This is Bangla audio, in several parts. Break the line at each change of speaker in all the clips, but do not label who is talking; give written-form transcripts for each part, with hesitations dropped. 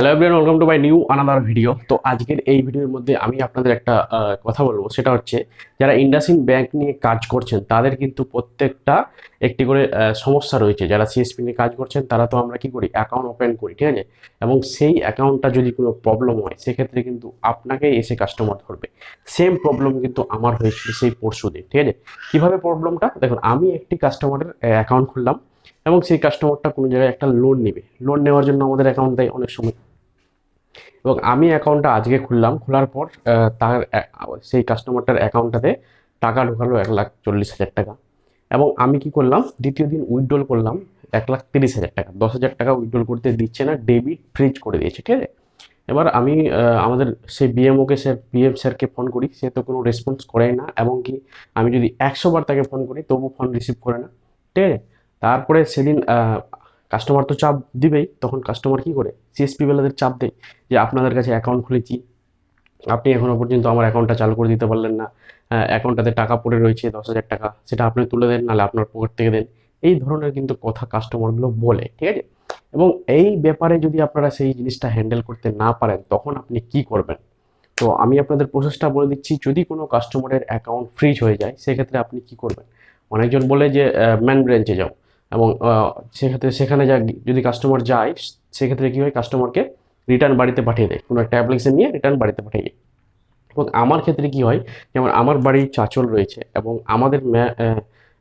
Hello everyone, welcome to my new another video. তো আজকের এই ভিডিওর মধ্যে আমি আপনাদের একটা কথা বলবো, সেটা হচ্ছে যারা ইন্ডাসইন্ড ব্যাংক নিয়ে কাজ করছেন তাদের কিন্তু প্রত্যেকটা একটি করে সমস্যা রয়েছে। যারা সিএসপি নিয়ে কাজ করছেন তারা তো আমরা কি করি, অ্যাকাউন্ট ওপেন করি, ঠিক আছে। এবং সেই অ্যাকাউন্টটা যদি কোনো প্রবলেম হয় সেক্ষেত্রে কিন্তু আপনাকেই এসে কাস্টমার ধরবে। সেম প্রবলেম কিন্তু আমার হয়েছিল সেই পরশুদিন, ঠিক আছে। কিভাবে প্রবলেমটা দেখুন, আমি একটি কাস্টমারের অ্যাকাউন্ট খুললাম এবং সেই কাস্টমারটা কোনো জায়গায় একটা লোন নেবে। লোন নেওয়ার জন্য আমাদের অ্যাকাউন্ট দেয় অনেক সময়, এবং আমি অ্যাকাউন্টটা আজকে খুললাম। খোলার পর তার সেই কাস্টমারটার অ্যাকাউন্টটাতে টাকা ঢোকালো 1,40,000 টাকা। এবং আমি কি করলাম, দ্বিতীয় দিন উইথড্রল করলাম 1,30,000 টাকা। 10,000 টাকা উইথড্রল করতে দিচ্ছে না, ডেবিট ফ্রিজ করে দিয়েছে, ঠিক আছে। এবার আমি আমাদের সেই বিএমওকে স্যার, বিএম স্যারকে ফোন করি, সে তো কোনো রেসপন্স করেই না। এবং কি আমি যদি 100 বার তাকে ফোন করি তবু ফোন রিসিভ করে না, ঠিক আছে। তারপরে সেদিন কাস্টমার তো চাপ দিবেই, তখন কাস্টমার কি করে, সিএসপি বেলাদের চাপ দেয় যে আপনাদের কাছে অ্যাকাউন্ট খুলেছি, আপনি এখনো পর্যন্ত আমার অ্যাকাউন্টটা চালু করে দিতে পারলেন না। অ্যাকাউন্টটাতে টাকা পড়ে রয়েছে 10,000 টাকা, সেটা আপনি তুলে দেন, নাহলে আপনার পকেট থেকে দেন। এই ধরনের কিন্তু কথা কাস্টমারগুলো বলে, ঠিক আছে। এবং এই ব্যাপারে যদি আপনারা সেই জিনিসটা হ্যান্ডেল করতে না পারেন তখন আপনি কি করবেন। তো আমি আপনাদের প্রসেসটা বলে দিচ্ছি। যদি কোনো কাস্টমারের অ্যাকাউন্ট ফ্রিজ হয়ে যায় সেক্ষেত্রে আপনি কি করবেন। অনেকজন বলে যে ম্যান ব্রাঞ্চে যাও, এবং সেক্ষেত্রে সেখানে যদি কাস্টমার যায় সেক্ষেত্রে কি হয়, কাস্টমারকে রিটার্ন বাড়িতে পাঠিয়ে দেয়, কোনো একটা অ্যাপ্লিকেশন নিয়ে রিটার্ন বাড়িতে পাঠিয়ে দেয়। এবং আমার ক্ষেত্রে কি হয়, যেমন আমার বাড়ি চাঁচল রয়েছে এবং আমাদের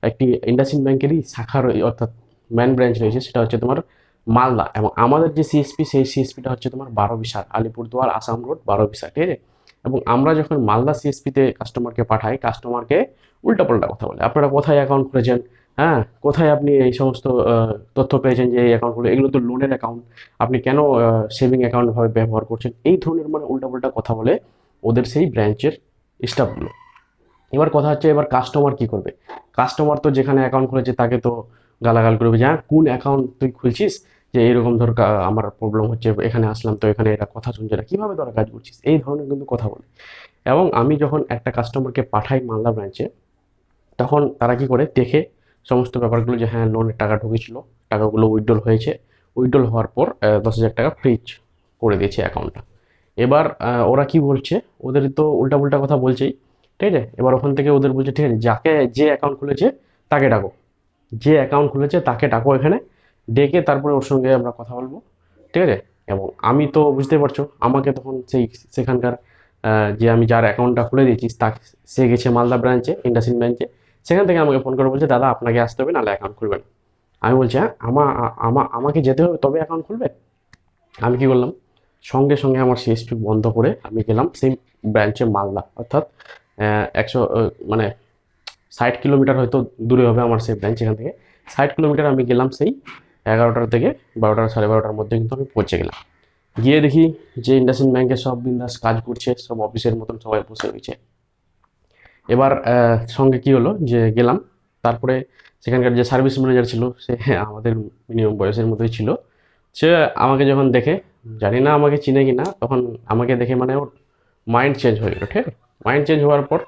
একটি ইন্ডাসইন্ড ব্যাংকেরই শাখা অর্থাৎ ম্যান ব্রাঞ্চ রয়েছে, সেটা হচ্ছে তোমার মালদা। এবং আমাদের যে সিএসপি সেই সিএসপিটা হচ্ছে তোমার 12 বিশাল, আলিপুরদুয়ার আসাম রোড 12 বিশাল, ঠিক আছে। এবং আমরা যখন মালদা সিএসপিতে কাস্টমারকে পাঠাই, কাস্টমারকে উল্টাপাল্টা কথা বলে, আপনারা কোথায় অ্যাকাউন্ট খুলেছেন, হ্যাঁ কোথায় আপনি এই সমস্ত তথ্য পেয়েছেন যে এই অ্যাকাউন্টগুলো, এগুলো তো লোনের অ্যাকাউন্ট, আপনি কেন সেভিং অ্যাকাউন্ট ভাবে ব্যবহার করছেন, এই ধরনের মানে উল্টাপাল্টা কথা বলে ওদের সেই ব্রাঞ্চের স্টাফগুলো। এবার কথা হচ্ছে, এবার কাস্টমার কি করবে। কাস্টমার তো যেখানে অ্যাকাউন্ট খুলেছে তাকে তো গালাগাল করবে যে হ্যাঁ কোন অ্যাকাউন্ট তুই খুলছিস, যে এরকম ধর আমার প্রবলেম হচ্ছে, এখানে আসলাম তো এখানে এরা কথা শুনছে না, কীভাবে তোরা কাজ করছিস, এই ধরনের কিন্তু কথা বলে। এবং আমি যখন একটা কাস্টমারকে পাঠাই মালদা ব্রাঞ্চে, তখন তারা কি করে দেখে সমস্ত ব্যাপারগুলো, যে হ্যাঁ লোনের টাকা ঢুকেছিল, টাকাগুলো উইথড্রল হয়েছে, উইথড্রল হওয়ার পর 10,000 টাকা ফ্রিজ করে দিয়েছে অ্যাকাউন্টটা। এবার ওরা কি বলছে, ওদের তো উল্টা পুল্টা কথা বলছেই, ঠিক আছে। এবার ওখান থেকে ওদের বলছে ঠিক আছে, যাকে যে অ্যাকাউন্ট খুলেছে তাকে ডাকো, যে অ্যাকাউন্ট খুলেছে তাকে ডাকো এখানে, ডেকে তারপরে ওর সঙ্গে আমরা কথা বলবো, ঠিক আছে। এবং আমি তো বুঝতে পারছো, আমাকে তখন সেখানকার যে আমি যার অ্যাকাউন্টটা খুলে দিয়েছি তাকে, সে গেছে মালদা ব্রাঞ্চে, ইন্ডাসইন্ড ব্রাঞ্চে। সেখান থেকে আমাকে ফোন করে বলছে দাদা আপনাকে আসতে হবে, নাহলে অ্যাকাউন্ট খুলবেন। আমি বলছি হ্যাঁ আমাকে যেতে হবে তবে অ্যাকাউন্ট খুলবে। আমি কি করলাম, সঙ্গে সঙ্গে আমার সিএসপি বন্ধ করে আমি গেলাম সেই ব্রাঞ্চে মালদা, অর্থাৎ 100 মানে 60 কিলোমিটার হয়তো দূরে হবে আমার সেই ব্রাঞ্চ। এখান থেকে 60 কিলোমিটার আমি গেলাম, সেই 11টার থেকে 12টা 12:30 মধ্যে কিন্তু আমি পৌঁছে গেলাম। গিয়ে দেখি যে ইন্ডাসইন্ড ব্যাংকে সব বিন্দাস কাজ করছে, সব অফিসের মতন সবাই বসে রয়েছে। এবার সঙ্গে কি হলো যে গেলাম, তারপরে সেখানকার যে সার্ভিস ম্যানেজার ছিল সে আমাদের মিনিমাম বয়সের মধ্যেই ছিল। সে আমাকে যখন দেখে, জানি না আমাকে চিনে কি না, তখন আমাকে দেখে মানে ওর মাইন্ড চেঞ্জ হয়ে গেলো, ঠিক আছে। মাইন্ড চেঞ্জ হওয়ার পর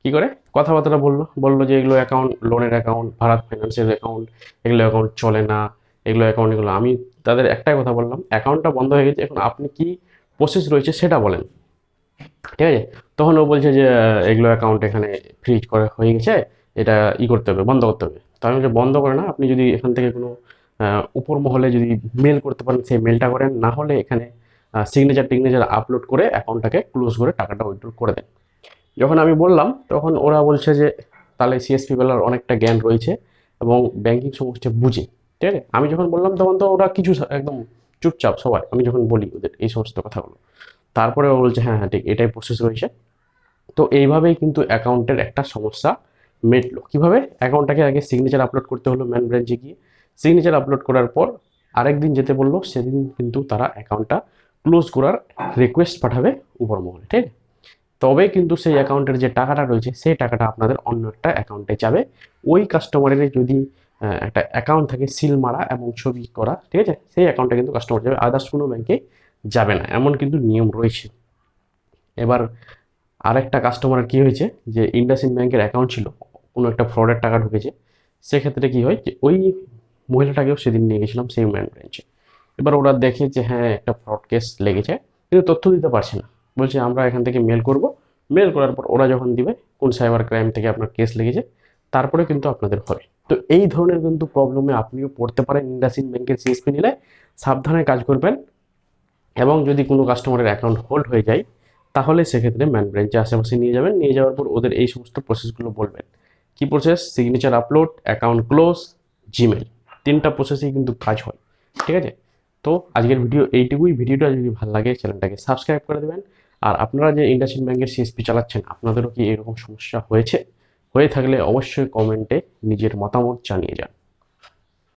কী করে কথাবার্তা বললো, বললো যে এগুলো অ্যাকাউন্ট লোনের অ্যাকাউন্ট, ভারত ফাইন্যান্সের অ্যাকাউন্ট, এগুলো অ্যাকাউন্ট চলে না, এগুলো অ্যাকাউন্ট এগুলো। আমি তাদের একটাই কথা বললাম, অ্যাকাউন্টটা বন্ধ হয়ে গেছে, এখন আপনি কি প্রসেস রয়েছে সেটা বলেন, ঠিক আছে। তখন ও বলছে যে এগুলো অ্যাকাউন্ট এখানে ফ্রিজ করে হয়ে গেছে, এটা করতে হবে, বন্ধ করতে হবে। তো আমি বলছি বন্ধ করে না, আপনি যদি এখান থেকে কোনো উপর মহলে যদি মেল করতে পারেন সেই মেলটা করেন, না হলে এখানে সিগনেচার টিগনেচার আপলোড করে অ্যাকাউন্টটাকে ক্লোজ করে টাকাটা উইথড্র করে দেন। যখন আমি বললাম তখন ওরা বলছে যে তাহলে সিএসপি বেলার অনেকটা জ্ঞান রয়েছে এবং ব্যাংকিং সমস্যা বুঝে, ঠিক আছে। আমি যখন বললাম তখন তো ওরা কিছু একদম চুপচাপ সবাই, আমি যখন বলি ওদের এই সমস্ত কথাগুলো, তারপরে ও বলছে হ্যাঁ হ্যাঁ ঠিক এটাই প্রসেস রয়েছে। তো এইভাবেই কিন্তু অ্যাকাউন্টের একটা সমস্যা মিটলো। কীভাবে, অ্যাকাউন্টটাকে আগে সিগনেচার আপলোড করতে হলো ম্যান ব্রাঞ্চে গিয়ে, সিগনেচার আপলোড করার পর আরেকদিন যেতে বললো, সেদিন কিন্তু তারা অ্যাকাউন্টটা ক্লোজ করার রিকোয়েস্ট পাঠাবে উপর মহলে, ঠিক আছে। তবে কিন্তু সেই অ্যাকাউন্টের যে টাকাটা রয়েছে সেই টাকাটা আপনাদের অন্য একটা অ্যাকাউন্টে যাবে। ওই কাস্টমারের যদি একটা অ্যাকাউন্ট থাকে সিল মারা এবং ছবি করা, ঠিক আছে, সেই অ্যাকাউন্টে কিন্তু কাস্টমার যাবে, আদার্স কোনো ব্যাংকে যাবে না, এমন কিন্তু নিয়ম রয়েছে। এবার আরেকটা কাস্টমারের কি হয়েছে, যে ইন্ডাসইন্ড ব্যাংকের অ্যাকাউন্ট ছিল, কোনো একটা ফ্রডের টাকা ঢুকেছে। সেক্ষেত্রে কি হয় যে ওই মহিলাটাকেও সেদিন নিয়ে গেছিলাম সেই ম্যান ব্রাঞ্চে। এবার ওরা দেখে যে হ্যাঁ একটা ফ্রড কেস লেগেছে, কিন্তু তথ্য দিতে পারছে না। বলছে আমরা এখান থেকে মেল করব, মেল করার পর ওরা যখন দিবে কোন সাইবার ক্রাইম থেকে আপনার কেস লেগেছে, তারপরে কিন্তু আপনাদের হবে। তো এই ধরনের কিন্তু প্রবলেমে আপনিও পড়তে পারেন ইন্ডাসইন্ড ব্যাংকের সিএসপি নিলে। সাবধানে কাজ করবেন, এবং যদি কোনো কাস্টমারের অ্যাকাউন্ট হোল্ড হয়ে যায় তাহলে সেক্ষেত্রে ম্যান ব্রাঞ্চে আশেপাশে নিয়ে যাবেন, নিয়ে যাওয়ার পর ওদের এই সমস্ত প্রসেসগুলো বলবেন। কি process? Signature upload, account close, Gmail, তিনটা প্রসেসেই কিন্তু কাজ হয়। ঠিক আছে? তো আজকের ভিডিও এইটুকুই। ভিডিওটা যদি ভালো লাগে চ্যানেলটাকে সাবস্ক্রাইব করে দেবেন। আর আপনারা যে ইন্ডাসইন্ড ব্যাংকের সিএসপি চালাচ্ছেন, আপনাদেরও কি এরকম সমস্যা হয়েছে? হয়ে থাকলে অবশ্যই কমেন্টে নিজের মতামত জানিয়ে যান।